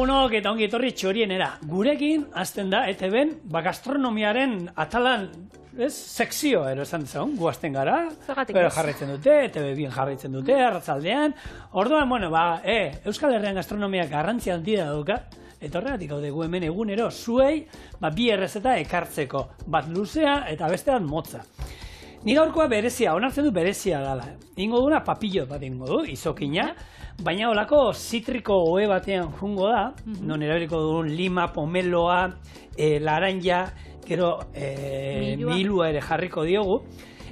lagunok eta ongi etorri txorienera. Gurekin hasten da ETB-n gastronomiaren atalan sekzio esan dezagun, gu hasten gara. Jarraitzen dute, ETB bien jarraitzen dute, arratzaldean. Orduan, Euskal Herrian gastronomiak garrantzia handia dauka. Eta horregatik gaude gu hemen egunero zuei bi errezeta ekartzeko. Bat luzea eta bestean motza. Ni gaurkoa berezia, onartzen du berezia dela. Ingo duna papillot bat ingo du, izokina, baina olako zitriko ohe batean jungo da, non erabiliko dugun lima, pomeloa, laranja, gero milua ere jarriko diogu,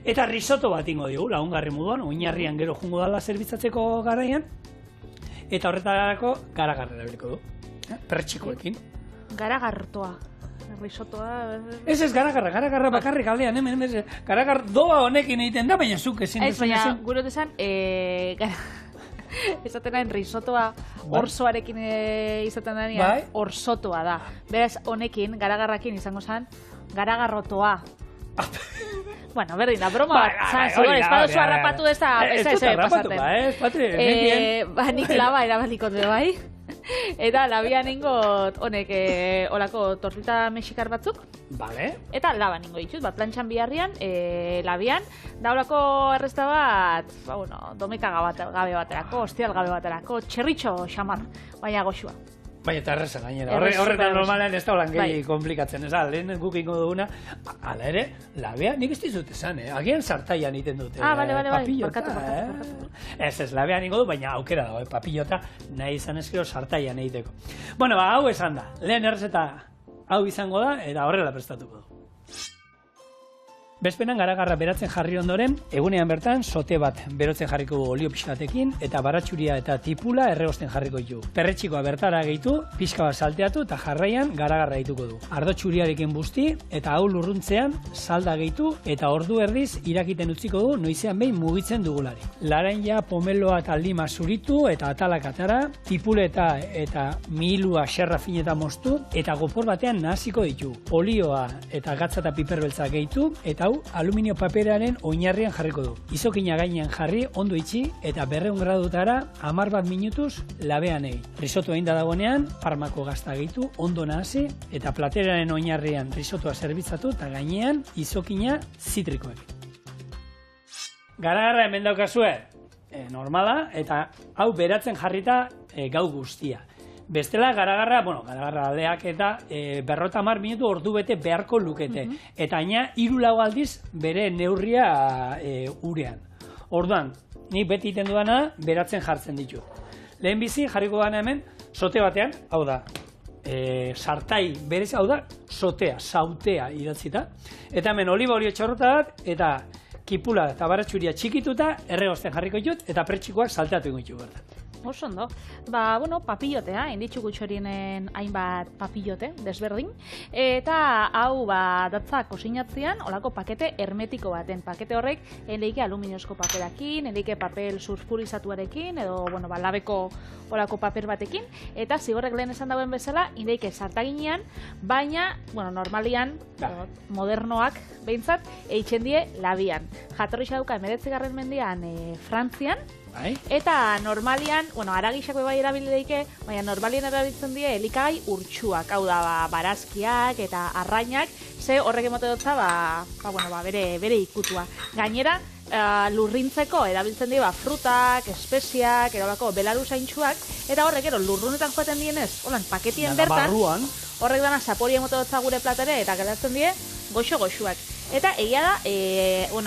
eta risotto bat ingo diogu, lagungarri moduan, oinarrian gero jungo dala zerbitzatzeko garaian, eta horretarako garagarra erabiliko du, pertsikoekin. Garagartoa. Risotoa... Ez garagarra bakarrik aldean, garagar doa honekin egiten da, baina zuk ezin ez, baina gure desan, esaten nahi risotoa orsoarekin izaten da, orsotoa da. Beraz, honekin, garagarrakin izango zen, garagarrotoa. Bueno, berdin da, broma, espadozu harrapatu ez da, ez da pasaten. Nik laba erabaliko du, bai? Eta labian ingot honek olako tortita mexikar batzuk. Vale. Eta laban ingo ditut, plantxan biharrian, labian, da olako errezta bat, domeka gabe baterako, ostial gabe baterako, txerritxo xamar, baina goxua. Baina eta erreza gainera, horretan normalen ez da holan gehi komplikatzen, ez da, lehen guk ingo duguna, ala ere, labea, nik ez dizut esan, agian sartaian iten dute papillota. Ez, labean ingo du, baina aukera dago, papillota nahi izan ezkero sartaian egiteko. Bueno, hau esan da, lehen errezeta hau izango da, eta horrela prestatuko du. Bezpenan garagarra beratzen jarri ondoren, egunean bertan sote bat berotzen jarriko olio pixkatekin eta baratxuria eta tipula erregosten jarriko ditu. Perretxikoa bertara gehitu, pixka bat salteatu eta jarraian garagarra egituko du. Ardo txuriarekin busti eta hau lurruntzean salda gehitu eta ordu erdiz irakiten utziko du noizean behin mugitzen dugulari. Laranja, pomeloa eta lima zuritu eta atalak atara, tipuleta eta mihilua xerra fineta moztu eta gopor batean nahaziko ditu. Olioa eta gatza eta piperbeltza gehitu eta aluminio paperaren oinarrian jarriko du. Izokina gainean jarri, ondo itxi, eta 200 gradutara 11 minutuz labean egin. Risotto egin da dagoenean, parmako gazta gehitu, ondo nahasi, eta plateraren oinarrian risottoa zerbitzatu, eta gainean izokina zitrikoek. Garagarra hemen daukazue, normala, eta hau beratzen jarrita gau guztia. Bestela garagarra aldeak eta 50 minutu ordu bete beharko lukete. Eta aina 3-4 aldiz bere neurria urean. Orduan, nik beti iten dudana beratzen jartzen ditu. Lehen bizi jarriko dana hemen, sote batean, hau da, sartai berez, hau da, sotea, sautea idatzita. Eta hemen oliba olio txorrota bat, eta kipula eta baratxuria txikituta erregosten jarriko ditut, eta pertsikoak salteatu ingo ditu bertan. Oso ondo. Papillotea, inditxu gutxorienen hainbat papillote, desberdin. Eta hau datza kosinatzean, olako pakete hermetiko baten. Pakete horrek, enleike aluminiozko paperakin, enleike papel sulfurizatuarekin, edo, labeko olako paper batekin. Eta zigorrek lehen esan dauen bezala, enleike sartaginean, baina, normalian, modernoak, behintzat, eitzen die labian. Jatorri dauka 19. mendean Frantzian, eta normalian, aragixako bai erabilideike, baina normalian erabiltzen die elikagai urtsuak, hau da, barazkiak eta arrainak, ze horrek emote dutza, bere ikutua. Gainera, lurrintzeko erabiltzen die frutak, espeziak, erolako belaruzaintxuak, eta horrek lurrunetan joaten dienez, paketien bertan, horrek dana zapori emote dutza gure platere, eta geratzen die goxo-goxuak. Eta egia da,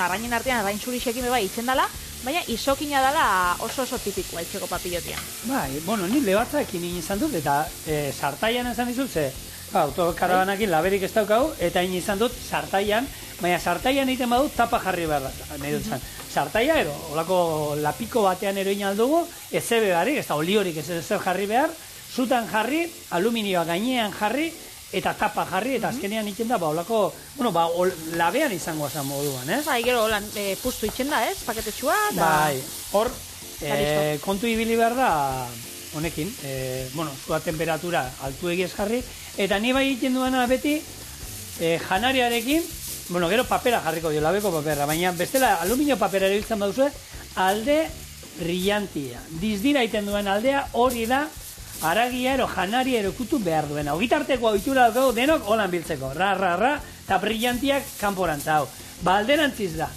arrainen artean arrain zurixekin bai itzen dela, baina izokina dela oso tipikoa itxeko papillotia. Ni lebatzaekin izan dut, eta sartaian izan dizut, ze autokarabanakin laberik ez daukau, eta izan dut sartaian, baina sartaian egiten badut tapa jarri behar da. Sartaia edo, olako lapiko batean eroin aldugu, ez zebe barik, ez da oliorik ez zer jarri behar, zutan jarri, aluminioa gainean jarri, eta tapa jarri, eta azkenean egiten da, labean izango azan moduan, ez? Gero, puztu egiten da, ez? Paketetxua, eta... Hor, kontu ibili behar da, honekin, zua temperatura altu egiez jarri, eta ni bai egiten duena beti, janariarekin, gero papera jarriko dio, labeko papera, baina bestela aluminio papera erabiltzen baduzue, alde brillantia. Dizdira egiten duen aldea hori da haragia ero janaria ero ikutu behar duena. Ogitarteko ohitura daukagu denok holan biltzeko. Ra, eta brillantiak kanporantza hau. Ba, alderantziz da.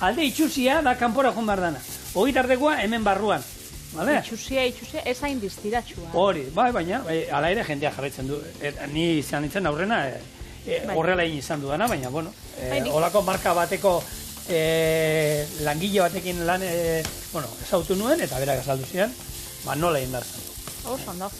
Alde itxusia da kanpora joan behar dana. Ogitartekoa hemen barruan. Vale? Itxusia, ez hain distiratxua. Hori, baina, ala ere jendeak jarraitzen du. Ni izan nintzen aurrena, horrela izan dudana, baina, bueno, holako marka bateko langile batekin lan, ezautu nuen, eta berak azaldu zian, nola egin behar zen. Ondo.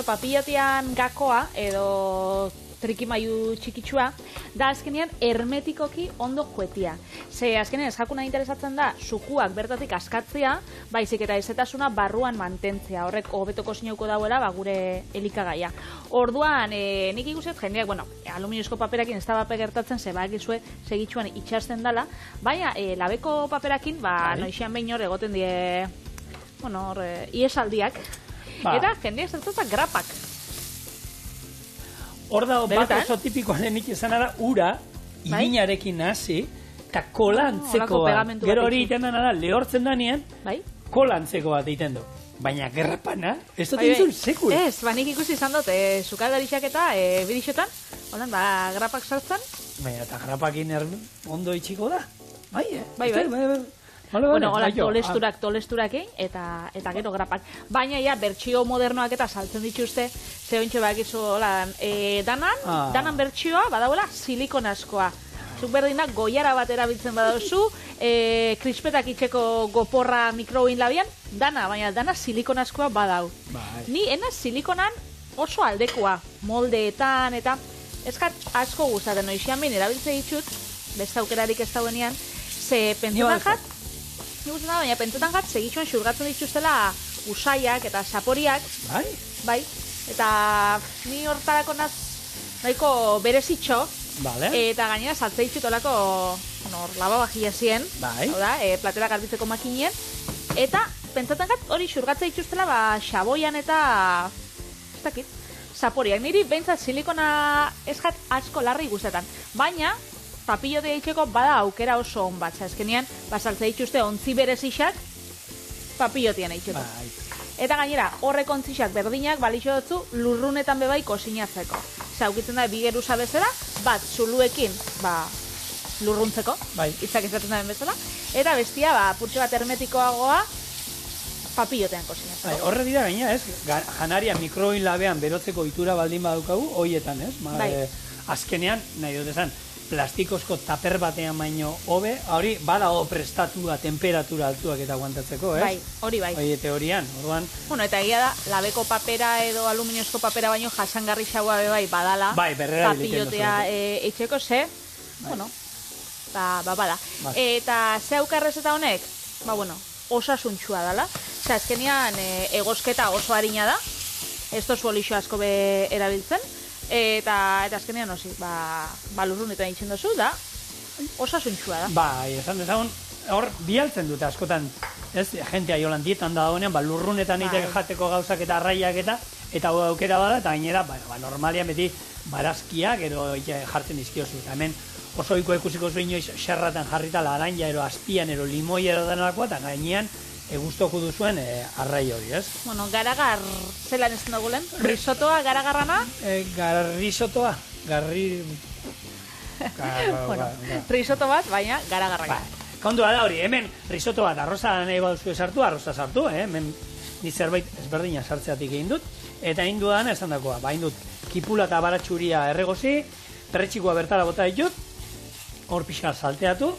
Papillotean gakoa, edo trikimailu txikitsua, da azkenean hermetikoki ondo juetia. Ze azkenean eskakuna interesatzen da, sukuak bertatik askatzea, baizik eta ezetasuna barruan mantentzea. Horrek hobetoko sinauko dauela, gure elikagaia. Orduan, nik ikuset jendeak, aluminiozko paperakin ez da bape gertatzen, ze bakizue segitxuan itxasten dela, baina labeko paperakin, noixian behin hor egoten die, iesaldiak, eta jendeak zertzatzen grapak. Hor dago bat oso tipikoa denik izan da, ura, irinarekin hasi, eta kolantzeko bat. Gero hori egiten dena da, lehortzen danean, kolantzeko bat egiten du. Baina gerrapana, ez dut egin sekul. Ez, nik ikusi izan dut, sukaldarixak eta bidixotan, grapak sartzen. Baina eta grapakin ondo itxiko da. Bai. Tolesturak eta gero grapak. Baina bertsio modernoak eta saltzen dituzte, zehentxe bakizu danan bertsioa badauela silikonazkoa. Zuk berdinak goiara bat erabiltzen badauzu, krispetak itxeko goporra mikroin labian, baina dana silikonazkoa badau. Ni ena silikonan oso aldekoa, moldeetan eta eskat asko gustatzen noixian behin erabiltze ditut, beste aukerarik ez dauenean, ze pentsetan gat, segitxuan xurgatzen dituztela usaiak eta saporiak. Bai. Eta ni hortarako naz nahiko berezitxo. Eta gainera saltze ditut olako lavabajia zien. Platera garbitzeko makinien. Eta pentsetan gat hori xurgatzen dituztela xaboian eta ez dakit, saporiak. Niri behintzat silikona eskat asko larri guztetan. Baina papillotea itxeko bada aukera oso on bat, azkenean, saltze dituzte ontzi berezixak papillotean itxeko. Eta gainera, horrek ontzixak berdinak balixo dutzu lurrunetan bebai kosinatzeko. Zaukitzen da, bi geruza bezala, bat zuluekin lurruntzeko, hitzak izaten daren bezala, eta bestia, purtsu bat hermetikoagoa papillotean kosinatzeko. Horre dira gaina, ez? Janaria mikroin labean berotzeko itura baldin badaukagu, hoietan, ez? Azkenean, nahi dut esan, plastikozko taper batean baino hobe, hori badago prestatua, temperatura altuak eta aguantatzeko, ez? Hori bai. Hori teorian, orduan. Eta egia da, labeko papera edo aluminiozko papera baino jasangarri xaua badala. Berrera papillotea itxeko, ze? Bada. Eta ze aukarrez eta honek? Osasuntxua dala. Azkenean, egosketa oso harina da. Ez tozu olixo asko be erabiltzen. Eta azkenean osi, lurrunetan itxen dozu, da osasuntxua da. Esan dezagun, hor bialtzen dute askotan, ez, jentea jolan dietan da dagoenean, lurrunetan egiteko jateko gauzak eta arraiak eta aukera bada, eta gainera, normalian beti barazkiak ero jartzen izkiozu. Eta hemen oso iko ikusiko zuen inoiz xerratan jarrita laranja ero azpian ero limoi ero denalakoa, eta gainean gustoko duzuen arrai hori, ez? Garagar zelan ez dugulen? Risotoa, garagarrana? Risotoa, risoto bat, baina garagarra. Kontua da hori, hemen risoto bat arroza nahi baduzu sartu, arroza sartu, hemen ni zerbait ezberdina sartzeatik egin dut, eta egin dudan esan dakoa, egin dut kipula eta baratxuria erregozi, perretxikoa bertara bota ditut, hor pixka salteatu,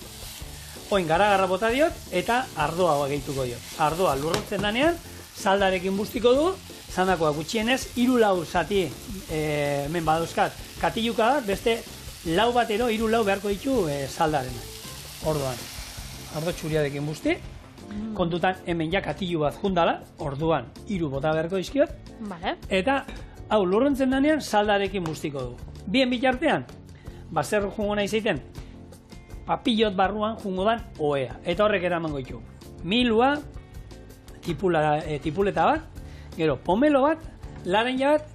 oin garagarra bota diot, eta ardoa gehituko diot. Ardoa lurrutzen danean, saldarekin bustiko du, zandakoa gutxienez, 3-4 zati hemen badauzkat katiluka, beste 4 batero, 3-4 beharko ditu saldaren. Orduan, ardo txuriarekin busti, kontutan hemen ja katilu bat jundala, orduan 3 bota beharko dizkiot, eta hau lurruntzen danean saldarekin bustiko du. Bien bitartean, zer jungo nahi zeiten, papillot barruan jungo dan oea. Eta horrek eramango ditu. Milua, tipuleta bat, gero pomelo bat, laranja bat,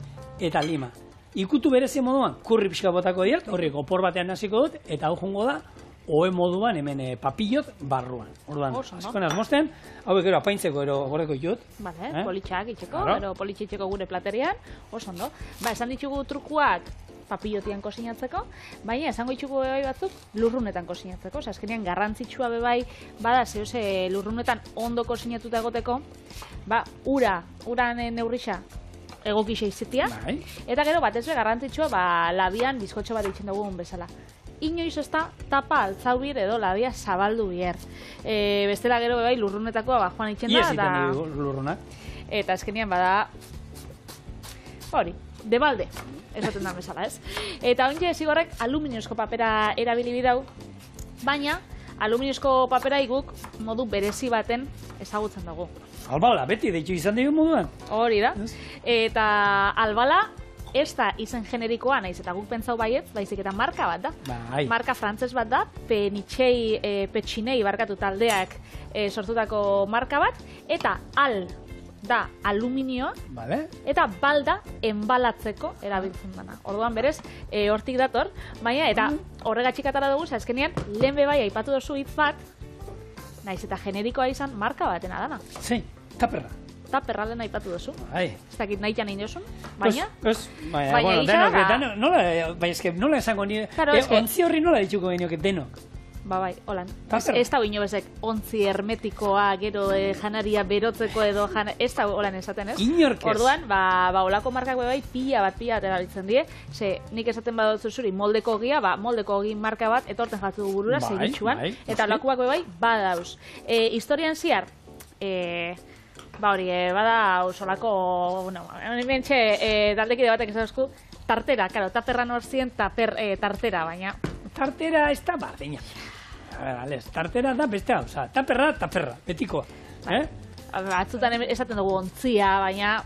eta lima. Ikutu berezi moduan, kurri pixka botako diat, horrek opor batean hasiko dut, eta hau jungo da oe moduan hemen papillot barruan. Orduan, askoen azmosten, hauek gero apaintzeko ero goreko jut. Bale, politxak itxeko, gero politxitxeko gure platerian, oso ondo. Ba, esan ditugu trukuak papillotian kosinatzeko, baina esango ditugu batzuk lurrunetan kosinatzeko. Osa, azkenean garrantzitsua bebai, bada, zehose lurrunetan ondo kosinatuta egoteko, ba, uran neurrixa, egokixe izitia, eta gero batez be garrantzitsua ba, labian bizkotxo bat eitzen dugun bezala. Inoiz ez da tapa altzaubir edo labia zabaldu bier. Bestela gero bai lurrunetakoa ba, joan itzen da. Iez iten lurrunak. Eta azkenean bada, hori, debalde, esaten da bezala, ez? Eta ontxe zigorrek aluminiozko papera erabili bidau, baina aluminiozko papera iguk modu berezi baten ezagutzen dugu. Albala, beti deitu izan dugu moduan. Hori da. Eta albala, ez da izen generikoa, naiz eta guk pentsau baietz, baizik eta marka bat da. Bai. Marka frantses bat da, Petxinei barkatu taldeak sortutako marka bat, eta al da aluminioa, eta bal da enbalatzeko erabiltzen dana. Orduan berez, hortik dator, baina eta horregatxik atara dugu, azkenean, lehen bebai aipatu dozu hitz bat, naiz eta generikoa izan marka batena dana. Zein, taperra. Taperra lehen aipatu dozu. Bai. Ez dakit nahi nahi dozun, baina? Baina, nola esango nire, ontzi horri nola dituko genioke denok. Ba bai, holan. Ez da bino bezek ontzi hermetikoa, gero janaria berotzeko edo, ez da holan esaten ez? Inorkez. Orduan, ba holako markak bai pila bat erabiltzen die, ze nik esaten badotzu zuri moldeko ogia, ba moldeko ogin marka bat etorten jatzu burura, segitxuan, eta holakoak bai badauz. Historian ziar, ba hori, bada solako, bueno, hementxe daldekide batek esatuzku, tartera, karo, taperra norzien tartera, baina... Tartera ez da bardina. Tartera da beste hau, taperra, betikoa. Atzutan esaten dugu ontzia, baina...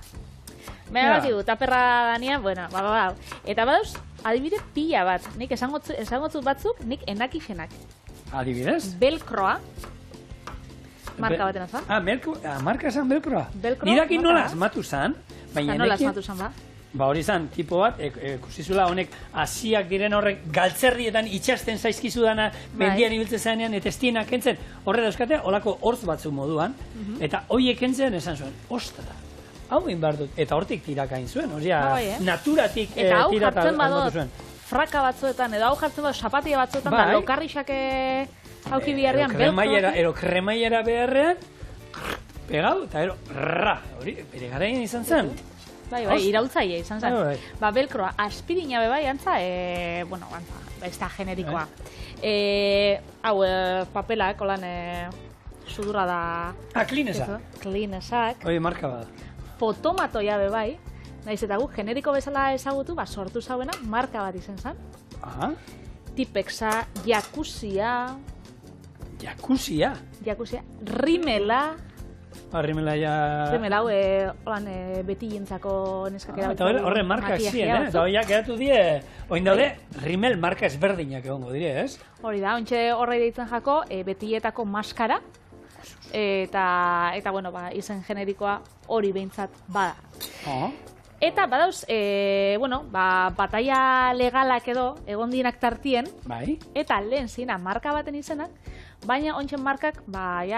Baina bat dugu, taperra danian, bueno, ba. Eta badauz, adibide pila bat, nik esangotzut batzuk, nik enakixenak. Adibidez? Belkroa. Marka batena za. Marka zan belkroa? Nidakin nola asmatu zan, baina nola asmatu zan ba? Ba hori zan, tipo bat, kusizula honek asiak diren horrek galtzerrietan itxasten zaizkizu dana mendian ibiltzen zanean, eta ez dienak kentzen horre dauzkate, holako hortz batzuk moduan, eta hoiek kentzen esan zuen, ostra, hau egin behar dut, eta hortik tirakain zuen, naturatik tirata almotu zuen. Fraka batzuetan, edo hau jartzen badu zapatia batzuetan, da lokarrixak hauki biharrean, ero kremaiera beharrean, pegau, eta ero, hori, bere garaien izan zen. Bai, iraultzaile izan zen. Ba, belkroa, aspirina bebai antza, bueno, antza, ez da generikoa. Hau, papelak, holan, sudurra da... Klinesak. Klinesak. Hoi, marka bada. Fotomatoia bebai, nahiz eta guk generiko bezala ezagutu, ba, sortu zauena, marka bat izan zen. Tipexa, jakuzia... Jakuzia? Jakuzia, rimela... Rimela ja... Rimela, holan beti jentzako neskak erabiltzen. Eta horre markak ziren, eta horiak edatu die, oin daude, rimel marka ezberdinak egongo dire, ez? Hori da, ontxe horre deitzen jako, betietako maskara, eta bueno, izen generikoa hori behintzat bada. Eta badauz, bueno, bataia legalak edo, egon dienak tartien, eta lehen zina marka baten izenak, baina ontsen markak,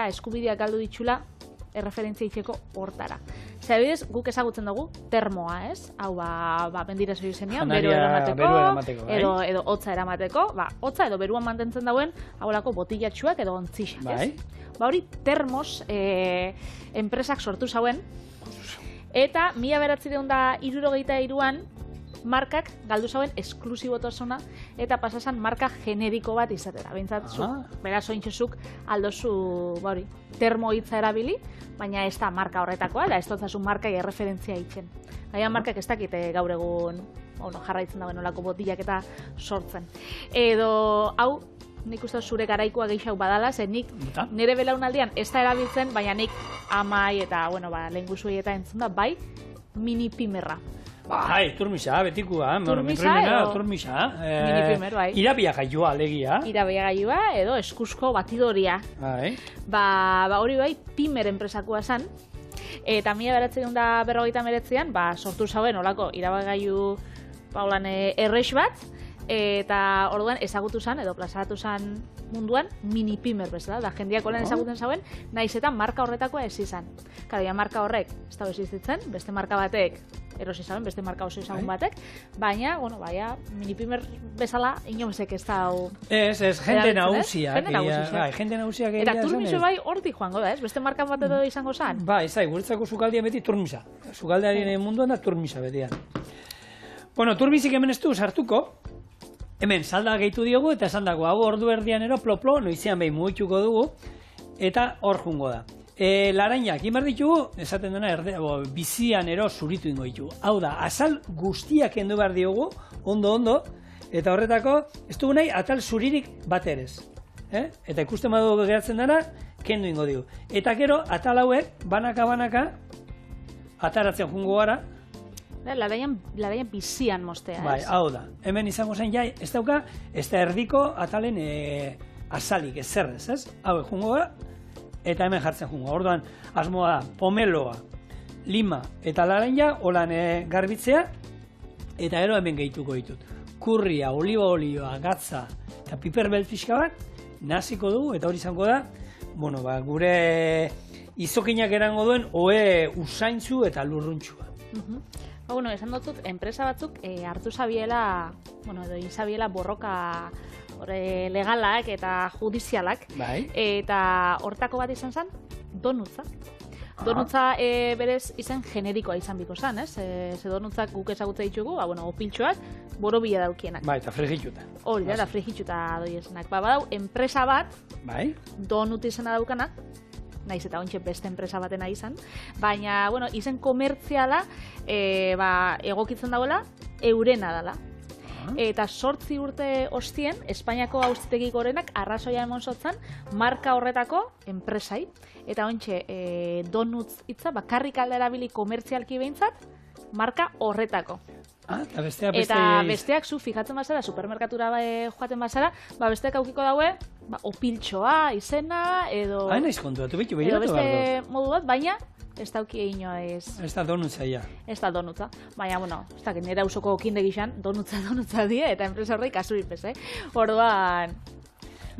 eskubideak galdu ditxula, erreferentzia itxeko hortara. Zabidez, guk ezagutzen dugu termoa, ez? Hau, bendira zoi zenean, beru eramateko, edo hotza eramateko, hotza edo beruan mantentzen dauen, hauelako botillatxuak edo ontzixak, ez? Hori, termos enpresak sortu zauen, eta 1963an markak galdu zauen esklusibotasuna eta pasasan marka generiko bat izatera. Behintzat, beraz ointxezuk aldozu termo hitza erabili, baina ez da marka horretakoa, da ez dutzasun markai erreferentzia itzen. Baina markak ez dakite gaur egun jarraitzen dauen olako botilak eta sortzen. Edo, hau, nik uste zure garaikoa gehiago badala, zen nik nire belaunaldian ez da erabiltzen, baina nik amai eta, bueno, lehen guzuei eta entzun da, bai, mini pimerra. Bai, turmisa, betikua, turmisa. Mini pimer, bai. Irabia gailua, alegia. Irabia gailua, edo eskusko batidoria. Bai. Hori bai, pimer enpresakoa zen, eta 1959an, sortu zauen, olako, irabagailu, errex bat, eta orduan ezagutu zen, edo plazaratu zen munduan mini-pimer bezala, da jendeak olan ezaguten zauen, naiz eta marka horretakoa ez izan. Kada, marka horrek ez da existitzen, beste marka batek erosi zauen, beste marka oso ezagun batek, baina, bueno, baina, mini-pimer bezala, inozek ez da hau... Ez, jende nagusiak. Jende nagusiak egia eta turmiso bai hortik joango da, ez? Beste marka bat edo izango zan? Ba, ez da, guretzako sukaldia beti turmisa. Sukaldearen munduan da turmisa betian. Bueno, turmisik hemen ez du sartuko, hemen salda gehitu diogu, eta esan dago, hau ordu erdian ero, plo-plo, noizean behin mugituko dugu, eta hor jungo da. Larainak, imar ditugu, esaten dena, bizian ero zuritu ingo ditugu. Hau da, azal guztiak kendu behar diogu, ondo, eta horretako, ez dugu nahi, atal zuririk bat erez. Eta ikusten badu geratzen dena, kendu ingo digu. Eta gero, atal hauek, banaka, ataratzen jungo gara. Laraian bizian mostea, ez? Bai, hau da. Hemen izango zen jai, ez dauka, ez da erdiko atalen azalik, ez zerrez, ez? Hau, jungo gara, eta hemen jartzen jungo. Orduan, asmoa da, pomeloa, lima eta laranja, holan garbitzea, eta gero hemen gehituko ditut. Kurria, oliba olioa, gatza eta piperbel pixka bat, naziko dugu, eta hori izango da, bueno, gure izokinak erango duen, oe usaintzu eta lurruntxua. Bueno, esan dutut, enpresa batzuk hartu zabiela, bueno, edo izabiela borroka legalak eta judizialak, eta hortako bat izan zen, donutza. Donutza berez izan generikoa izan biko zen, ez? Ze donutzak guk ezagutza ditugu, opiltxoak, borobila daukienak. Bai, eta frigituta. Hori da, frigituta doiesenak. Badau, enpresa bat, donut izena daukanak, naiz eta ontxe beste enpresa batena izan, baina, izen komertziala egokitzen dauela, eurena dela. Eta 8 urte ostien, Espainiako auzitegi gorenak arrazoia emon zotzan marka horretako enpresai. Eta ontxe, donuts hitza, bakarrik alda erabili komertzialki behintzat, marka horretako. Eta besteak zu fijatzen bazara, supermerkatura joaten bazara, besteak aukiko daue, opiltxoa, izena, edo... Naiz kontuatu bitu, edo beste modu bat, baina ez dauki inoa ez... Ez da donutza, ja. Ez da donutza. Baina, ez da, nire ausoko kinde gixan, donutza die, eta enpresa horreik asuripez, Orduan,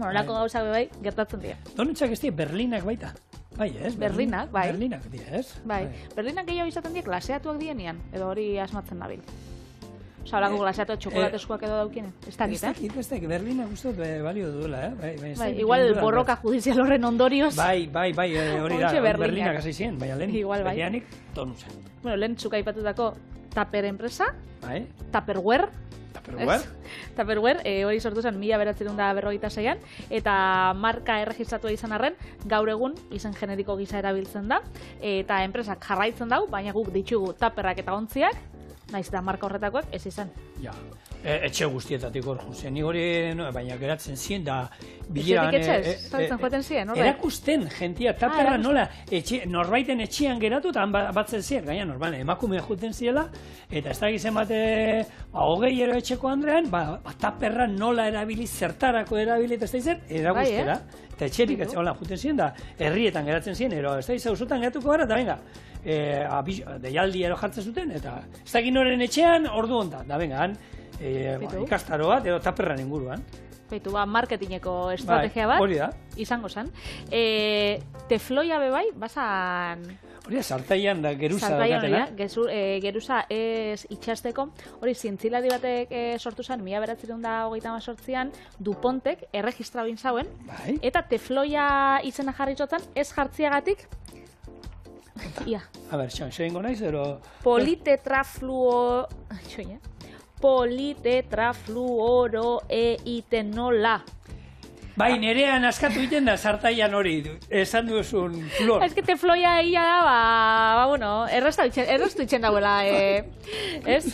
lako gauzak bai, gertatzen dira. Donutzak ez dira Berlinak baita. Bai, ez? Berlinak, bai. Berlinak dira, ez? Bai. Berlinak gehiago izaten dira klaseatuak dienean, edo hori asmatzen nabil. Osa, horako glaseatu txokolateskoak edo daukien. Ez dakit, Ez dakit, Berlinak guztot balio duela, Bai, igual borroka judizial horren ondorioz. Bai, hori da, Berlinak hasi ziren, baina lehen betianik donutza. Bueno, lehen txuka aipatutako Tupper enpresa, Tupperware, hori sortu zen 1956an, eta marka erregistratua izan arren, gaur egun izen generiko gisa erabiltzen da, eta enpresak jarraitzen dau, baina guk ditugu Tupperrak eta ontziak, naiz eta marka horretakoak ez izan. Ja, etxe guztietatik hor juzen. Ni hori, baina geratzen ziren, da... Bileran... Etxetik etxez, joaten ziren, horre? Erakusten, jentia, taperra nola, norbaiten etxean geratu eta batzen ziren, gaina normal, emakumea joten zirela, eta ez da gizien bate, 20 ero etxeko andrean, taperra nola erabili, zertarako erabili, eta ez da izan, erakustera. Eta etxerik, hola, joten ziren, da, herrietan geratzen ziren, ez da izan, usutan geratuko gara, eta venga, deialdi ero jartzen zuten, eta ez da ginoren etxean, ordu honda, da venga, ikastaro bat, edo taperran inguruan. Beitu, marketingeko estrategia bat, izango zen. Tefloia bebai, bazan... Hori da, sartaian da geruza daukatela. Geruza ez itxasteko, hori zientzilari batek sortu zen, 1928an, Dupontek erregistra bin zauen, eta tefloia izena jarri zotan, ez jartziagatik, ia. A ber, xoingo naiz, ero... politetrafluoroeitenola. Bai, nerean askatu iten da sartaian hori, esan duzun flor. Ez que tefloia egia da, erraztu itxen dauela, ez?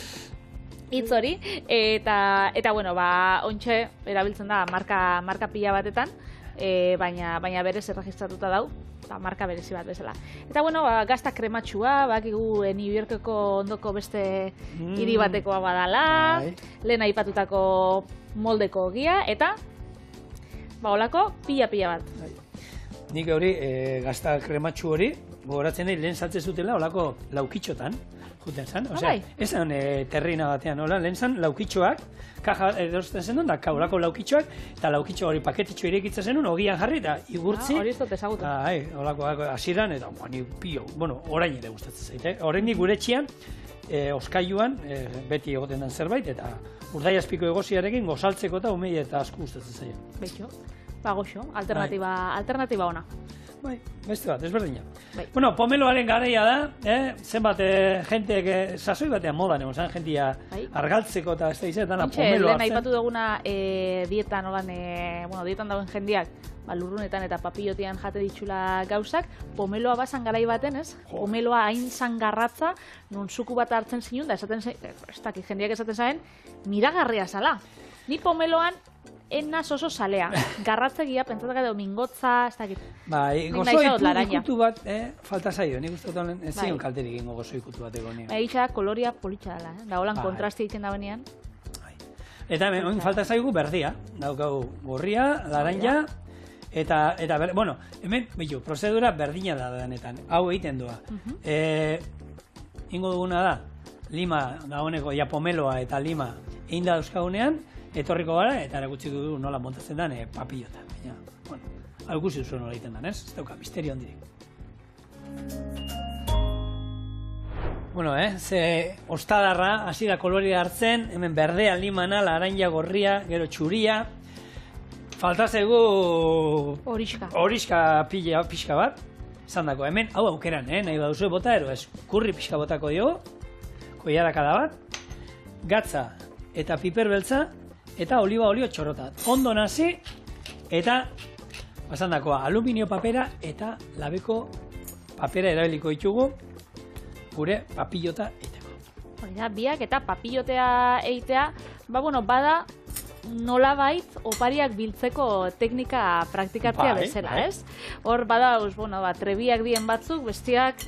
Hitz hori, eta ontxe erabiltzen da marka pila batetan, baina berez erregistratuta dau, marka berezi bat bezala. Eta gazta krematxua, bakigu New Yorkeko ondoko beste hiri batekoa badala, lehen aipatutako moldeko ogia, eta olako pila bat. Nik hori, gazta krematxu hori, gogoratzen nahi lehen saltzen zutela olako laukitxotan, juten zen. Osea, ez zen terrina batean, hola, lehen zen laukitxoak, kaja erosten zenun, da kaulako laukitxoak, eta laukitxo hori paketitxo irekitzen zenun, ogian jarri, eta igurtzi. Hori ez dut ezagutu. Holako hasieran, eta ni pio, bueno, orain ere gustatzen zaite. Oraindik gure etxean, oskailuan, beti egoten den zerbait, eta urdaiazpiko egosiarekin gozaltzeko eta umei eta asko gustatzen zaio. Beixo, goxo, alternatiba ona. Bai, beste bat, ezberdina. Bueno, pomeloaren garaia da, zenbat jenteek sasoi batean modan egon zen, jentia argaltzeko eta ez da izatetan, pomelo hartzen. Lehen aipatu duguna dietan, dietan dagoen jendiak, lurrunetan eta papillotian jate ditxula gauzak, pomeloa bazan garai baten, ez? Pomeloa hain zangarratza, non zuku bat hartzen zinun, da esaten zen, ez dakit jendiak esaten zaen, miragarria zala. Ni pomeloan ennaz oso salea. Garratzegia, pentsatak edo mingotza, ez dakit. Bai, gozoi ikutu bat, falta zaio, nik uste dut ez zion kalterik ingo gozoi ikutu bat egon. Egitza koloria politxa dela, da holan kontrasti egiten da benean. Eta hemen falta zaigu berdia, daukagu gorria, laranja, eta bueno, hemen, prozedura berdina da denetan, hau egiten doa. Ingo duguna da, lima, dagoeneko, pomeloa eta lima egin da euskagunean, etorriko gara, eta erakutsi dugu nola montatzen den papillota. Baina, bueno, hau ikusi duzu nola egiten den, ez? Ez dauka, misterio handirik. Bueno, ze ostadarra, hasi da koloria hartzen, hemen berdea, limana, laranja, gorria, gero txuria. Falta zaigu... Horiska pixka bat. Zandako, hemen, hau aukeran, nahi baduzu bota, ero ez, kurri pixka botako diogu, koiarakada bat, gatza eta piper beltza, eta oliba olio txorrota. Ondo nazi, eta basandakoa, aluminio papera eta labeko papera erabiliko ditugu gure papillota eiteko. Biak eta papillotea eitea, bada nolabait opariak biltzeko teknika praktikatzea bezala, ez? Hor badauz, trebiak dien batzuk, bestiak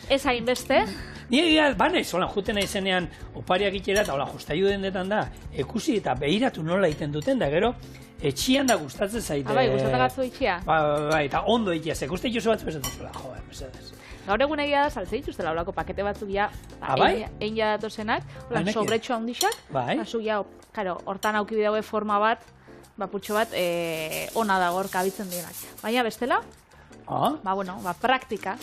ez hainbeste. Ni banaiz, holan, juten nahi zenean opariak itxera, eta hola, jostaiu dendetan da, ekusi eta behiratu nola egiten duten, da gero, etxian da gustatzen zaite. Bai, gustatzen gatzu itxia. Bai, eta ondo itxia, zekuste ikusi batzu esatzen zuela, mesedez. Gaur egun egia da, saltze dituztela, holako pakete batzuk ja, egin ja datozenak, holan, sobretxo handixak, kasu ja, hortan aukibi daue forma bat, putxo bat, ona da gor kabitzen dienak. Baina bestela, praktika.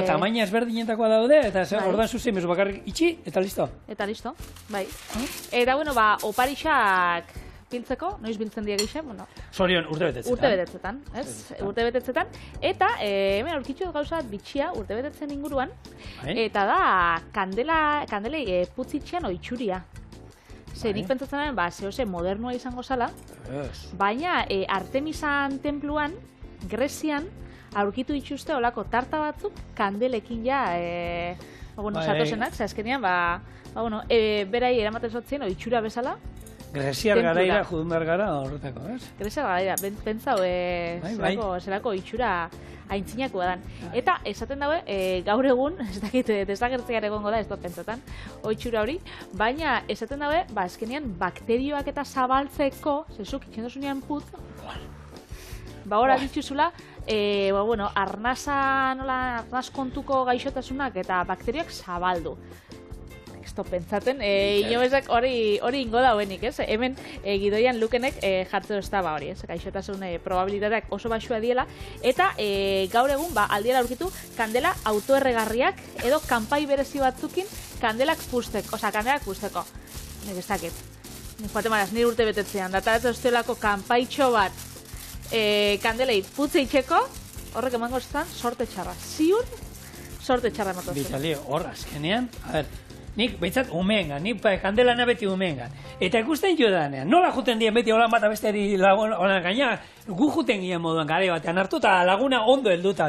Tamaina ezberdinetakoa daude, eta ordan zuzen mezu bakarrik itxi, eta listo. Eta listo, bai. Eta, oparixak biltzeko, noiz biltzen diak gixen, Zorion, urtebetetzetan. Urtebetetzetan, ez? Urtebetetzetan. Eta, hemen aurkitxo gauza bitxia urtebetetzen inguruan, eta da, kandelei putzitxean oitxuria. Nik pentsatzen den, zehose modernua izango zala, baina Artemisan tenpluan, Grezian, aurkitu dituzte olako tarta batzuk kandelekin ja, satozenak, azkenean, berai eramaten zotzien oitxura bezala. Greziar garaira, judun behar gara horretako, ez? Greziar garaira, pentsau, zelako oitxura aintzinako da. Eta esaten daue, gaur egun, ez dakit desagertzean egongo da, ez dut pentsatan, oitxura hori, baina esaten daue, azkenean bakterioak eta zabaltzeko, zezuk itxendosunean put, hor dituzula, arnaz kontuko gaixotasunak eta bakterioak zabaldu. Ez pentsaten, inobesak hori ingo dauenik, ez? Hemen gidoian lukenek jartzen ez da hori, ez? Gaixotasun probabilitateak oso baxua diela, eta gaur egun aldiera aurkitu kandela autoerregarriak edo kanpai berezi batzukin kandelak puzteko. Nik ez dakit. Nik joate maraz, nire urte betetzean, data ez ostelako kanpaitxo bat kandelei putze itxeko, horrek emango estan sorte txarra. Ziur, sorte txarra ematu. Bitalio, hor, azkenean, nik behitzat umeengan, nik kandelana beti umeengan. Eta ikusten jo danean, nola juten dien beti holan bat abesteri holan gaina, gu juten gien moduan gare batean hartu eta laguna ondo helduta.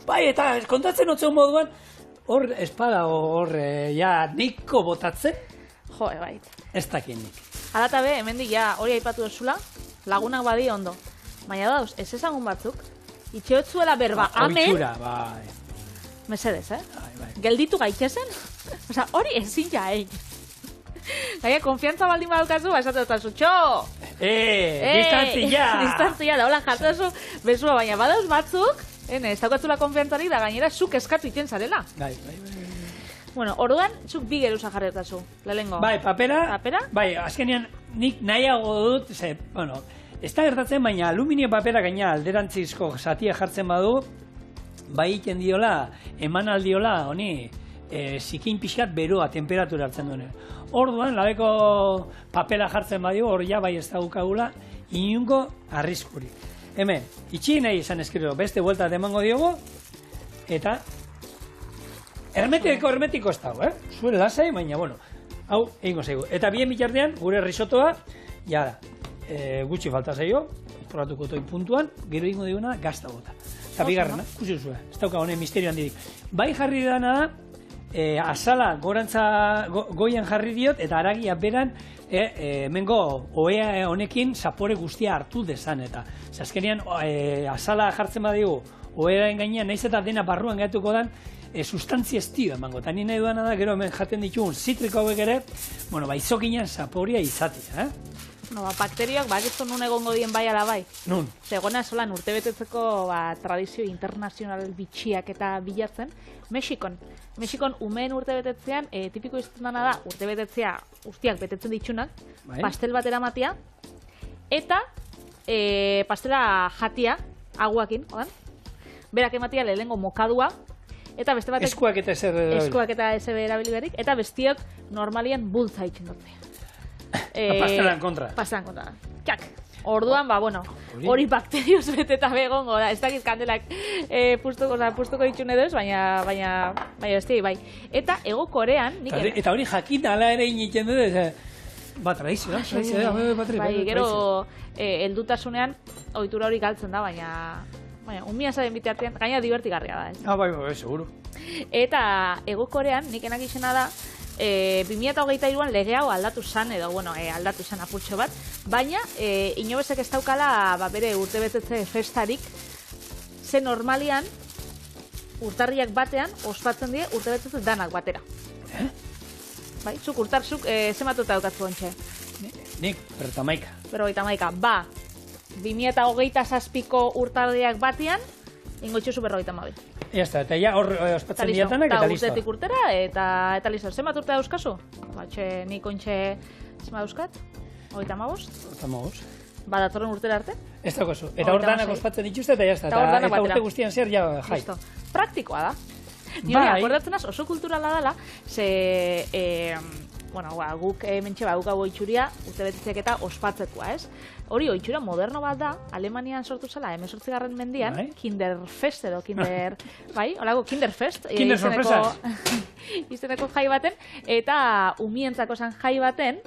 Bai, eta kontatzen otzen moduan, hor espada hor niko botatzen. Jo, bai. Ez dakin nik. Alata be, hemendik hori aipatu dozula, lagunak badi ondo. Baina dauz, ez ezagun batzuk, itxeotzuela berba, amen. Oitxura, bai. Mesedez, gelditu gaitxezen, hori ezin ja, Gaia, konfiantza baldin badaukazu, esatzen dut zutxo! Distantzia! Distantzia, da, hola jartazu, bezua, baina badauz batzuk, ez daukatzula konfiantzarik, da gainera zuk eskatu iten zarela. Bai. Bueno, orduan, zuk bi geruza jarretazu, lehenengo. Bai, papera, Papera? bai, azkenean nik nahiago dut, bueno, ez da gertatzen, baina aluminio papera gaina alderantzizko zatia jartzen badu, bai iten diola, eman aldiola, honi, zikin pixkat beroa, temperatura hartzen duen. Orduan, labeko papela jartzen badio, hor ja bai ez daukagula, inungo arriskurik. Hemen, itxi nahi izan eskero, beste buelta emango diogo, eta hermetiko ez dago, Zuen lasai, baina, bueno, hau egingo zaigu. Eta bien bitartean, gure risotoa, jara, gutxi falta zaio, probatuko toin puntuan, gero egingo diguna gazta bota. Eta bigarrena, ikusi zuen, ez dauka honen misterio handirik. Bai jarri dana da, azala gorantza goian jarri diot, eta aragia beran, hemengo ohea honekin zapore guztia hartu dezan, eta azkenean azala jartzen badigu, oheraren gainean, nahiz eta dena barruan gehatuko dan, sustantzia ez dio emango. Eta ni nahi duana da, gero hemen jaten ditugun zitriko hauek ere, bueno, izokinan zaporia izatea, No, bakterioak bakizu nun egongo dien bai ala bai. Nun? Zegona solan urtebetetzeko tradizio internazional bitxiak eta bilatzen, Mexikon umeen urtebetetzean, tipiko izaten dana da, urtebetetzea guztiak betetzen ditsunak, pastel bat eramatia, eta pastela jatia, aguakin, berak ematia lehengo mokadua, eta beste batek... Eskuak eta ezer erabiligarik, eta bestiok normalian bultza itxen dutzea. Pastelan kontra. Pastelan kontra. Txak. Orduan, bueno, hori bakterioz beteta begongo da. Ez dakit kandelak pustuko itxun edo ez, baina besti, bai. Eta Ego Korean... Eta hori jakin ala ere initzen dut, tradizioa. Bai, gero heldutasunean ohitura hori galtzen da, baina umia zaren bitartean, gaina divertigarria da. Bai, seguro. Eta Ego Korean, nik enak izena da, 2023an lege hau aldatu zan, edo, aldatu zan apurtxo bat, baina inobezek ez daukala bere urtebetetze festarik, ze normalian urtarriak batean ospatzen die urtebetetze danak batera. Bai, zuk zematuta daukatzu ontxe? Nik, 58. 58, 2027ko urtarriak batean, ingotxuzu 52. Eta ja hor ospatzen diatanak eta listo. Eta urtetik urtera eta listo. Zenbat urte dauzkazu? Nik ontxe zenbat dauzkat? 35? Datorren urtera arte? Ez daukazu. Eta hor danak ospatzen dituzte eta jazta. Eta urte guztian zer ja jai. Praktikoa da. Nire, akordatzen az, oso kulturala dela, ze... guk mentxe badukagu oitxuria urtebetetzek eta ospatzekoa, ez? Hori oitxura moderno bat da, Alemanian sortu zela, 18. mendian, Kinderfest edo Kinder... Bai, holago, Kinderfest. Kinder sorpresas. Izeneko jai baten, eta umientzako zan jai baten,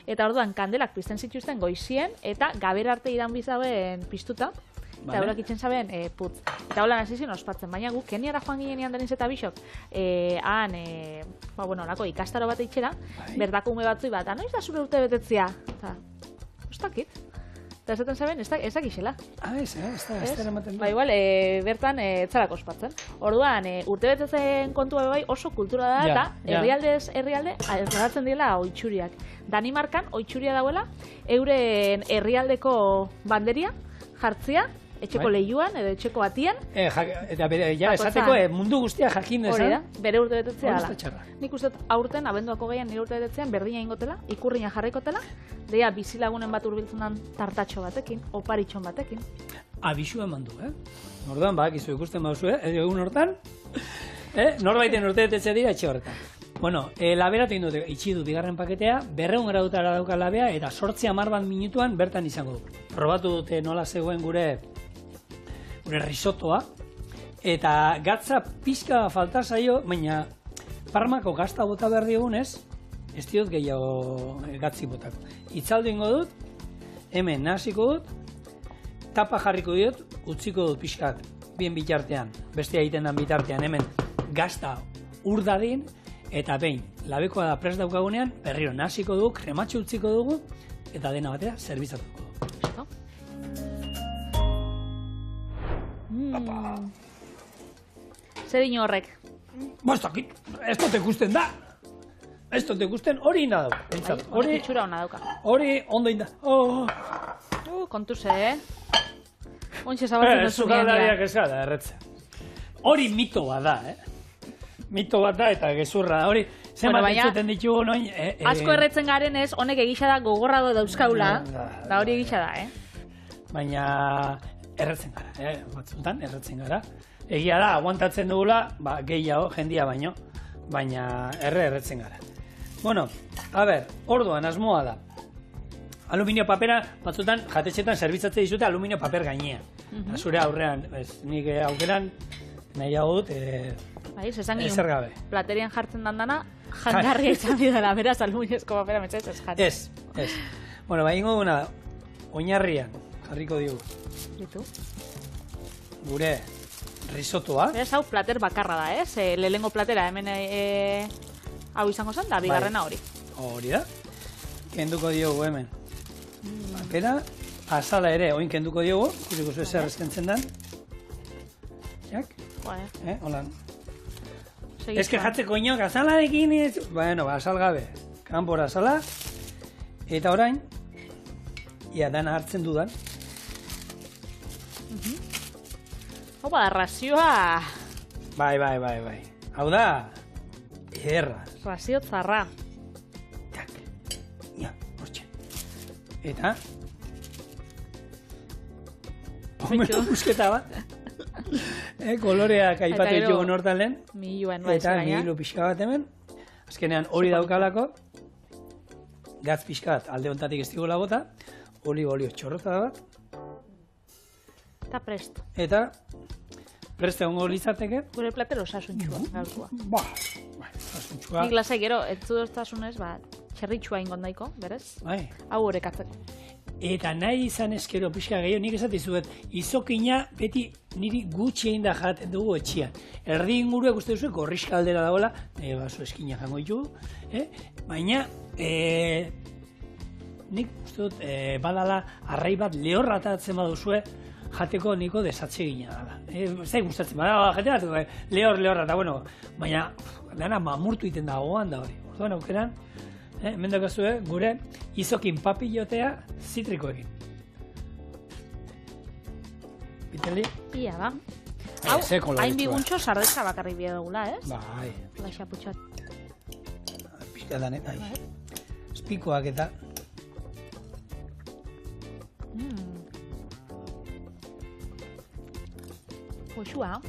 eta orduan kandelak pizten zituzten goizien, eta gaber arte iran bizaben piztuta, eta horak itzen zaben putz. Eta holan hasi zen ospatzen, baina guk Keniara joan ginean deniz eta bisok, holako ikastaro bat eitxera, berdako ume batzui bat, noiz da zure urte betetzea? Eta, ustakit. Eta esaten zaben, ez dakixela. Ez da ematen du. Ba, igual, bertan etzalak ospatzen. Orduan, urte betetzen kontua bai oso kultura da, eta herrialdez herrialde, aldatzen dira oitxuriak. Danimarkan oitxuria dauela, euren herrialdeko banderia jartzia, etxeko lehiuan edo etxeko atian. Eta esateko mundu guztia jakin dezan. Hori da, bere urte betetzea dela. Nik uste aurten, abenduako geian nire urte betetzean, berdina ingotela, ikurriña jarrikotela, deia bizilagunen bat urbiltzen den tartatxo batekin, oparitxon batekin. Abisu eman du, Orduan, izu ikusten bauzu, egun hortan, norbaiten urte betetzea dira etxe horretan. Bueno, laberatu indut, itxi dut bigarren paketea, 200 gradutara dauka labea, eta 8-10 minutuan bertan izango du. Probatu dute nola zegoen gure risotoa, eta gatza pizka falta zaio, baina parmako gazta bota behar diogunez, ez diot gehiago gatzi botako. Itzaldu ingo dut, hemen nahaziko dut, tapa jarriko diot, utziko dut pixkat, bien bitartean, bestea egiten den bitartean, hemen gazta urdadin, eta behin, labekoa da prest daukagunean, berriro nahaziko dugu, krematxo utziko dugu, eta dena batera, zerbizatuko dugu. Zer ino horrek? Ez dut ikusten da. Ez dut ikusten hori ina dauka. Hori itxura hona dauka. Hori ondo inda. Kontu ze, Ontxe zabatzen duzu zukaldariak ez gara erretzea. Hori mito bada, mito bat da eta gezurra da. Hori, zenbat entzuten ditugu noin... Asko erretzen garen ez, honek egisa da gogorrago dauzkaula, da hori egisa da, Baina erretzen gara, batzutan erretzen gara. Egia da, aguantatzen dugula, gehiago, jendia baino, baina erretzen gara. Bueno, a ber, orduan, asmoa da. Aluminio papera, batzutan, jatetxetan zerbitzatze dizute aluminio paper gainean. Zure aurrean, nik aukeran nahiago dut, ezer gabe. Platerian jartzen dandana, jangarria izan bidela, beraz aluminiozko papera metxez ez jarri. Ez. Bueno, ingo duna, oinarrian jarriko digu. Ditu. Gure risotoa. Beraz, hau plater bakarra da, ez? Lehengo platera, hemen hau izango zen, da bigarrena hori. Hori da. Kenduko diogu hemen. Papera, azala ere, oin kenduko diogu, ikusiko zu ezer eskentzen den. Jak? Holan. Ez que jatzeko inok, azalarekin ez... Bueno, azal gabe. Kanpora azala. Eta orain, ia dana hartzen dudan. Opa, razioa... Bai. Hau da, ederra. Razio tzarra. Tak. Ia, hortxe. Eta... Momentu busketa bat. Koloreak aipatu ditugu nortalen. Miluen eta milu pixka bat hemen. Azkenean hori daukalako. Gatz pixka bat alde hontatik ez digula bota. Olio txorrota bat. Eta prest. Eta prest egongo litzateke. Gure platero osasuntxua, gaurkoa. Osasuntxua. Nik lasai gero, ez duztasunez, txerritxua ingon daiko, berez? Bai. Hau horrekatzeko. Eta nahi izan eskero pixka gehiago, nik esatizuet, izokina beti niri gutxi egin da jaten dugu etxian. Erdi inguruak uste duzu, gorriska aldera dagoela, baso eskina jango ditugu, baina nik uste dut badala arrai bat lehorra atatzen baduzue, jateko niko desatxe gina dala. Zai gustatzen, bada jate bat, lehorra, eta bueno, baina dana mamurtu iten dagoan da hori. Orduan aukeran, hemen dakazue, gure izokin papillotea zitrikoekin. Biteli? Ia, ba. Hau, hain biguntxo sardetza bakarrik bia dugula, ez? Bai. Laixa putxat. Pixka danet, espikoak eta... Goxua.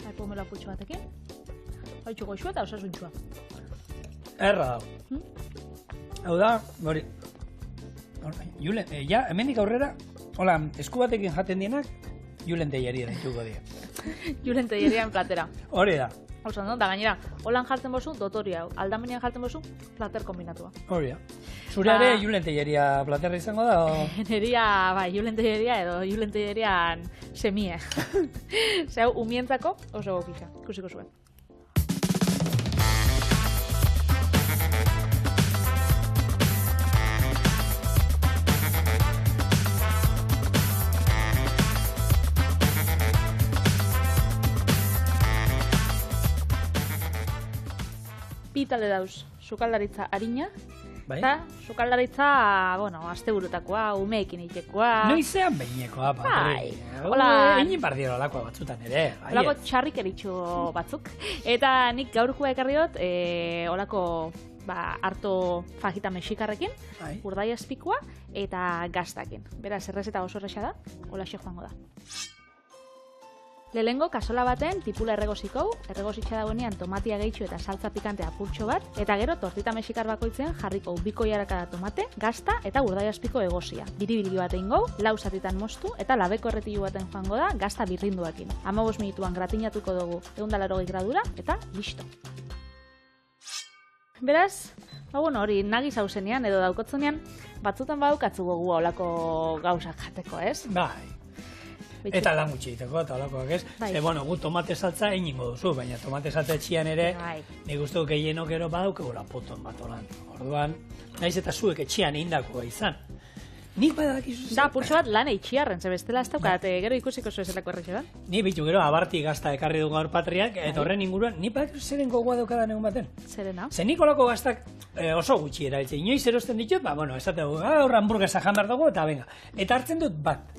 Haipo mela putxo batekin. Haitxo goxua eta osasuntxua. Erra dago. Hau da, hori. Julen, hemendik aurrera, hola, esku batekin jaten dienak, Julen Telleria dituko dira. Julen Telleria en platera. Hori da. Oso, no? Da gainera, holan jartzen bozu, dotoria hau. Aldamenean jartzen bozu, plater kombinatua. Hori da. Zure ere Julen Telleria platerra izango da? Neria, bai, Julen Telleria edo Julen Tellerian semie. Zeu, umientzako oso gokisa, ikusiko zuen. Bi talde dauz, sukaldaritza arina, eta sukaldaritza, bueno, asteburutakoa, umeekin egitekoa. Noizean behinekoa, bai. Egin bardiero alakoa batzutan ere. Olako txarrik eritxu batzuk. Eta nik gaurkoa ekarri dut, olako harto fajita mexikarrekin, urdai espikoa eta gaztakin. Beraz, errezeta oso erresa da, holaxe joango da. Lehengo kasola baten tipula erregoziko, erregozitxa dagoenean tomatia gehitxu eta saltza pikante apurtxo bat, eta gero tortita mexikar bakoitzean jarriko biko jarakada tomate, gazta eta urdaiazpiko egozia. Biribilgi bat egin gau, 4 zatitan mostu eta labeko erretilu baten joango da gazta birrinduakin. 15 minutuan gratinatuko dugu 180 gradura eta listo. Beraz, hori nagi zauzenean edo daukotzenean, batzutan badukatzu gogu olako gauzak jateko, ez? Bai. Eta lan gutxi egiteko, eta olakoak ez. Bueno, gu tomate saltza egingo duzu, baina tomate saltza etxian ere, nik uste duk gehienok ero badaukegula poton bat olan. Orduan, naiz eta zuek etxian egindakoa izan. Nik badakizu zer. Da, purtsu bat lan eitxiarren, ze bestela ez daukat, gero ikusiko zu ezelako erretxe bat. Ni bitu gero abarti gazta ekarri du gaur patriak, eta horren inguruan, nik badakizu zeren gogoa daukadan egun baten. Zerena? Ze nik olako gaztak oso gutxi erabiltzen. Inoiz erosten ditut, bueno, esategu, gaur hamburguesa jan behar dugu, eta venga. Eta hartzen dut bat.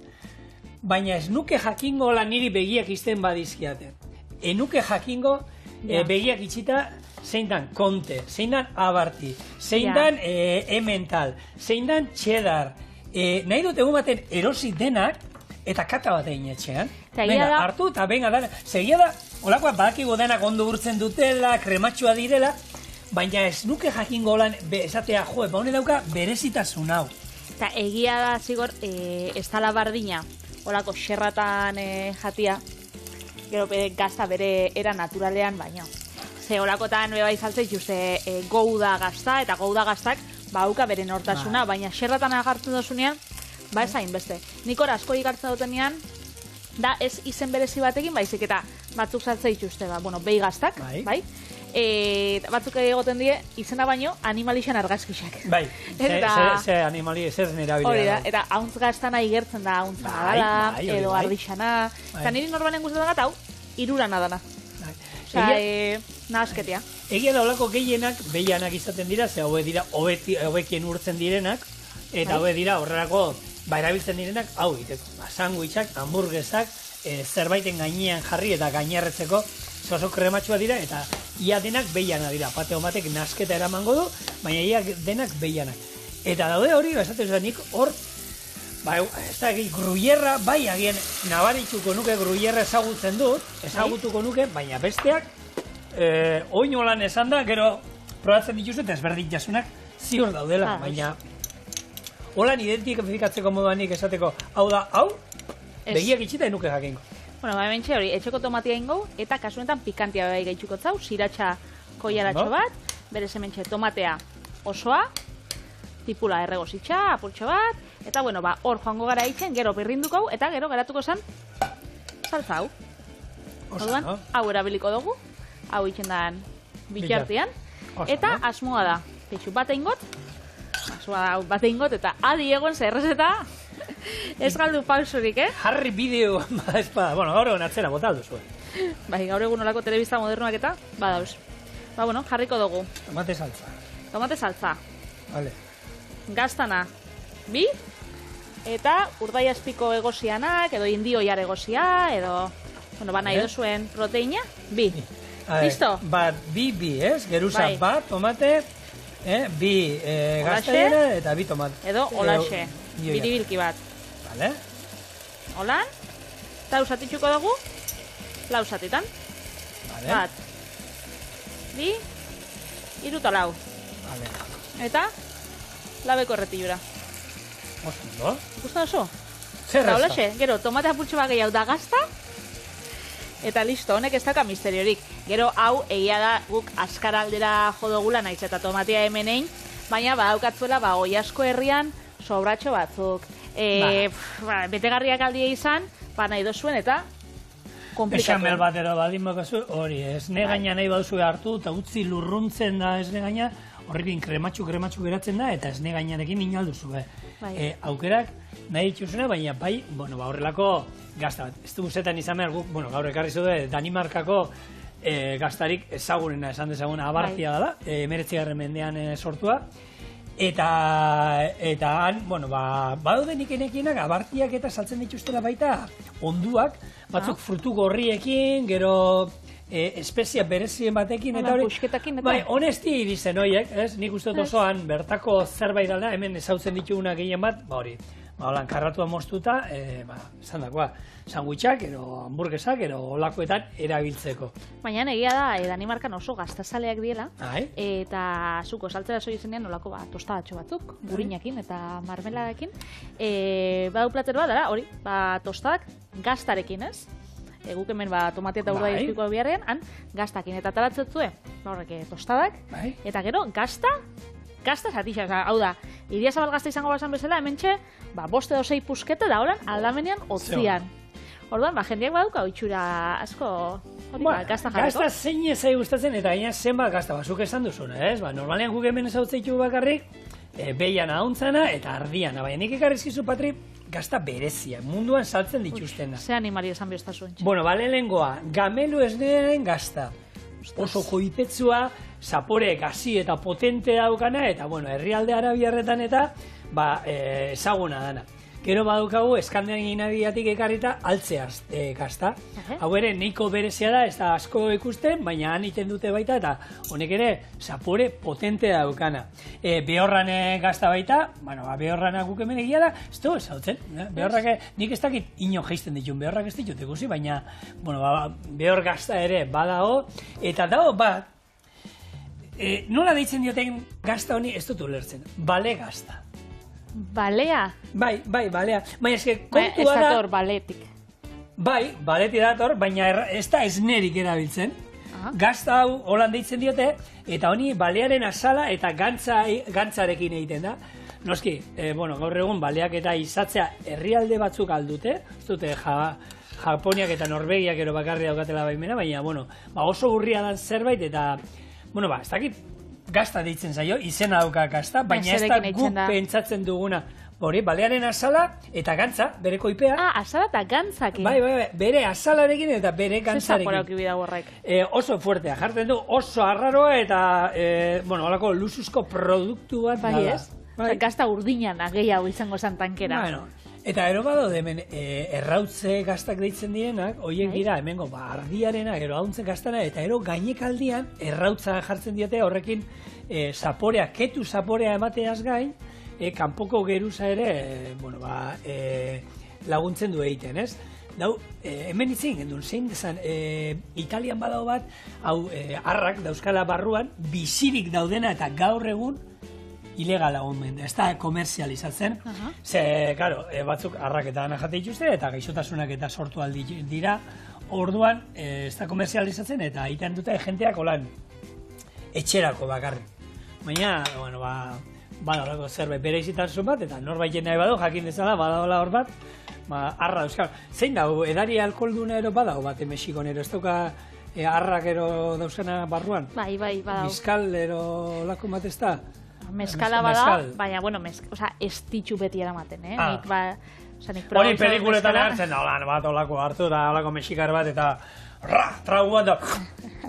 Baina ez nuke jakingo lan niri begiak izten badizkiaten. enuke jakingo begiak itxita zein dan konte, zein dan abarti, zein dan emmental, zein dan cheddar. Nahi dut egun baten erosi denak eta kata bat egin etxean. Venga, hartu eta venga dana. Segia da, olakoa badakigu denak ondo urtzen dutela, krematxua direla, baina ez nuke jakingo lan esatea, ba hone dauka berezitasun hau. Eta egia da, zigor, ez dala bardina, olako xerratan jatia, gero gazta bere era naturalean baino. Ze olakotan beba izaltzei juse gouda gazta, eta gouda gaztak bauka bere nortasuna, baina xerratan agartzen dozunean, ba ez hainbeste. Nik hor asko ikartzen dutenean, da ez izen berezi batekin, baizik eta batzuk saltzei juzte, bueno, behi gaztak, bai? Batzuk egoten die, izena baino, animalixan argazkixak. Bai, ze animali, zer nerabilia. Hori da, eta hauntz gaztana igertzen da, hauntz nadala, edo ardixana, eta niri normalen guztetan gat hau, irurana dana. Osa, nahazketia. Egia da olako gehienak, behianak izaten dira, ze hauek dira hobekien urtzen direnak, eta hauek dira horrelako, erabiltzen direnak, hau egiteko. Sandwichak, hamburguesak, zerbaiten gainean jarri eta gainerretzeko, oso krematxua dira, eta ia denak behianak dira. Pateo batek nasketa eramango du, baina ia denak behianak. Eta daude hori, esaten nik hor, ez da gruyerra, bai agian nabarituko nuke gruyerra ezagutuko nuke, baina besteak, oino lan esan da, gero probatzen dituzu eta ezberdintasunak ziur daudela, baina holan identifikatzeko moduanik esateko, hau da, hau, begiak itxita enuke jakingo. Bueno, hementxe hori, etxeko tomatia ingo, eta kasuenetan pikantia bai gaitxuko zau, siratxa koiaratxo bat, berez hementxe tomatea osoa, tipula erregositxa, apurtxo bat, eta bueno, hor joango gara itzen, gero birrinduko, eta gero geratuko zen saltza hau. Orduan, hau erabiliko dugu, hau itzen dan bitxartian, eta asmoa da, peixu bat eingot, eta adi egon zerrezeta, ez galdu pausurik, Harri bideo, bueno, gaur egon atzera botaldu zuen. Bai, gaur egun olako telebista modernoak eta, badauz. Bueno, jarriko dugu. Tomate saltza. Tomate saltza. Vale. Gaztana, bi, eta urdaiazpiko egosianak, edo indioiar egosia, edo, bueno, nahi duzuen proteina, bi. Listo? Bi, ez? Geruza bat, tomate, bi gaztaina eta bi tomate. Edo olaxe, biribilki bat. Vale. Holan, eta usatitxuko dugu, lausatitan. Vale. Bat, bi, iruta lau. Vale. Eta, labeko erretilura. Oso, Gusta oso? Zer eta olaxe, gero, tomate apurtxo bat gehiago da gazta, eta listo, honek ez dauka misteriorik. Gero, hau, egia da, guk askaraldera jodogula naiz eta tomatea hemenein, baina badaukatzuela, oi asko herrian, sobratxo batzuk. Betegarriak aldia izan, nahi dozuen eta komplikatu. Esamel batero baldin bakazu, hori, ez negaina nahi baduzu hartu, eta utzi lurruntzen da ez negaina, horrekin krematxu geratzen da, eta ez negainarekin inalduzu. Aukerak nahi dituzuna, baina bai, horrelako gazta bat. Ez du zetan izan behar guk, gaur ekarri zude, Danimarkako gaztarik ezagunena esan dezaguna abartia dela, 19. mendean sortua. Eta han, badaude nik enekienak abartiak eta saltzen dituztela baita onduak, batzuk frutu gorriekin, gero espezia berezien batekin, eta hori, honesti irizen horiek, nik uste dut osoan bertako zerbait alda, hemen ezautzen dituguna gehien bat, hori, holan karratua moztuta, esan dakoa, sandwichak, ero hamburguesak, ero olakoetan erabiltzeko. Baina egia da, Danimarkan oso gaztazaleak diela, eta zuko saltzera zoi izenean olako tostadatxo batzuk, gurinakin eta marmeladekin. Badu plater bat, hori, tostadak gaztarekin, ez? Guk hemen tomatea eta urdai izpiko biharrean, han gaztakin eta taratzetzue, horrek tostadak, eta gero gazta zatixa, hau da, Iria Zabal gazta izango bazan bezala, hementxe, boste dozei puskete da horan aldamenean otzian. Orduan, jendeak baduka itxura asko gazta jarriko. Gazta zein ezai gustatzen eta gaina zenbat gazta bazuk esan duzuna, ez? Normalean guk hemen ezautzeitu bakarrik, behian ahuntzana eta ardiana, baina nik ekarrizkizu, Patri, gazta berezia, munduan saltzen dituztena. Ze animali esan bihozta zuen. Lehengoa, gamelu esnearen gazta. Oso koipetsua, zapore gazi eta potente daukana, eta herrialde arabiarretan eta ezaguna dana. Gero badukagu Eskandinaviatik ekarrita altze gazta. Hau ere, neiko berezia da, ez da asko ikusten, baina han iten dute baita, eta honek ere zapore potente daukana. Behorran gazta baita, behorrana guk hemen egia da, ez dugu ezautzen. Behorrak, nik ez dakit ino geisten ditun, behorrak ez ditut ikusi, baina behor gazta ere badago, eta dago bat, nola deitzen dioten gazta honi ez dut ulertzen, bale gazta. Balea? Bai, balea. Baina eske kontua da... Ez da... dator baletik. Bai, baletik dator, baina ez da esnerik erabiltzen. Gazta hau holan deitzen diote, eta honi balearen azala eta gantzarekin egiten da. Noski, gaur egun baleak eta izatzea herrialde batzuk aldute, ez dute Japoniak eta Norvegiak ero bakarri daukatela baimena, baina oso urria dan zerbait, eta ez dakit gazta deitzen zaio, izena dauka gazta, baina ez da guk pentsatzen duguna. Hori, balearen azala eta gantza, bere koipea. Azala eta gantzakin. Bai, bere azalarekin eta bere gantzarekin. Zesa porauki bida horrek. Oso fuertea, jartzen du oso arraroa eta, holako lusuzko produktu bat bai, ez? Gazta urdinan gehiago izango zan tankera. Eta ero bado hemen errautze gaztak deitzen direnak, horiek dira hemengo ardiarena, gero hauntze gaztana, eta ero gainekaldian errautza jartzen diote horrekin zaporea, ketu zaporea emateaz gain, kanpoko geruza ere laguntzen du egiten, ez? Hemen itzin gendun, zein dezan, Italian badago bat, hau arrak dauzkala barruan, bizirik daudena eta gaur egun ilegala omen, ez da komerzializatzen. Ze, claro, batzuk arraketan jate dituzte eta gaixotasunak eta sortu aldi dira, orduan ez da komerzializatzen eta egiten dute jenteak holan etxerako bakarri. Baina, badalako zerbait bere izitasun bat, eta norbait nahi badu, jakin dezala, badagoela hor bat, arra dauzkal. Zein dago, edari alkoholduna ero badago bat Mexikon ero, ez dauka arrak ero dauzkana barruan? Bai, badago. Miskal ero lako bat ez da? Meskala bada, baina, ez ditxu beti eramaten, Hori pelikuletan hartzen da, olako hartu da, olako mexikar bat, eta tragu bat da,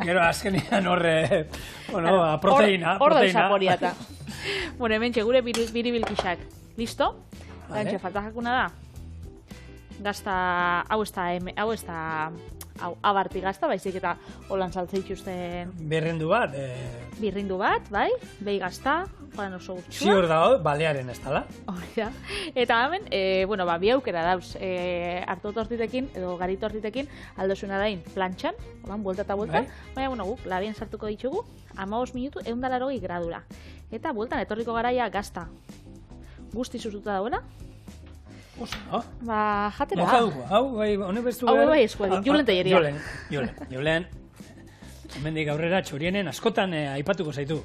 gero azkenian horre, proteina. Horda zaporiata. Hemen txegure biribilkixak. Listo? Gantxe, falta jakuna da. Gazta, hau ez da abarti gazta, baizik eta holan saltze dituzten... Birrindu bat. Birrindu bat, bai, behi gazta, joan oso gutxua. Ziur dago, balearen ez dala. Eta hemen, bi aukera dauz, hartu tortitekin, edo gari tortitekin, aldosuna dain plantxan, holan, buelta eta buelta, baina, guk, labien sartuko ditugu, 15 minutu, 180 gradura. Eta bueltan, etorriko garaia gazta. Guzti zuzuta dauela. Oso, no? Jatera. Mokaduko, hau, honek bestu gara. Hau, eskuadin, Julen teieria. Julen. Hemendik aurrera txorienen askotan aipatuko zaitu.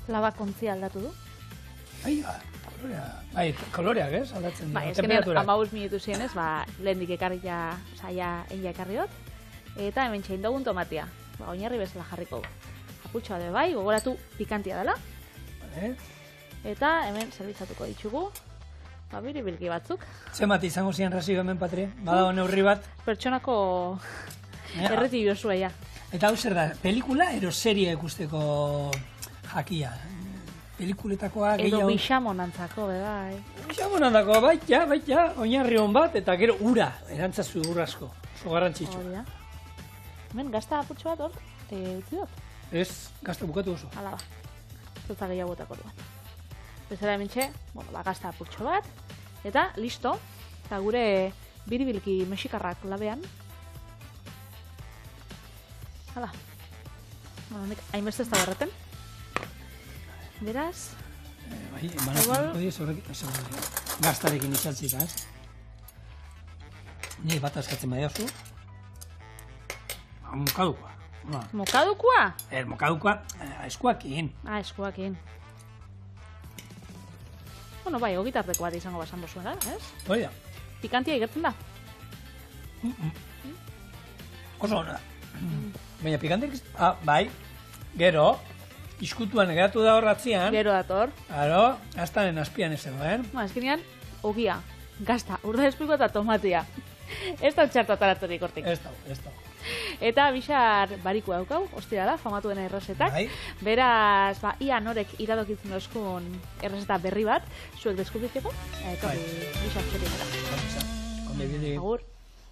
Labak ontzia aldatu du. Koloreak, ez? Aldatzen dira, temperatura. 15 minutu zienez, lehendik ekarria saia egia ekarri dut. Eta hemen txain dugun tomatia. Oinarri bezala jarriko du. Apurtxoa de bai, gogoratu pikantia dela. Eta hemen zerbitzatuko ditugu. Biribilki batzuk. Zenbat izango zian razio hemen, Patri? Badago neurri bat? Pertsonako erreti biozua, ja. Eta hau zer da, pelikula ero serie ikusteko jakia? Pelikuletakoa gehiago... Edo bixamonantzako, bai. Bixamonantzako, baita, oinarri hon bat, eta gero ura, erantzazu urrasko, oso garrantzitsu. Hemen, gazta apurtxo bat hor, utzi dut? Ez, gazta bukatu oso. Hala ba, zuta gehiago botako duan. Bezala hemen txe, gazta apurtxo bat, eta listo, eta gure biribilki mexikarrak labean. Hala. Honek, hainbeste ez da berreten. Beraz? Gaztarekin izaltzita, ez? Nire bat askatzen badiazu. Mokadukoa. Mokadukoa? Mokadukoa, eskuakin. Eskuakin. Bai, ogitarteko bat izango basan bozuena, ez? Hori da. Pikantia igertzen da? Oso ona. Baina pikantik... Bai, gero... iskutuan geratu da horratzean. Gero dator. Aro, aztaren azpian ez zegoen. Azkenean, ogia, gazta, urda espiko eta tomatia. Ez da txarta taratorik hortik. Ez da. Eta Bixar bariko daukau, ostira da, famatuen errezetak. Bai. Beraz, ia norek iradokitzen dozkun errezeta berri bat, zuek deskubritzeko, eta Bixar txorietara. Agur.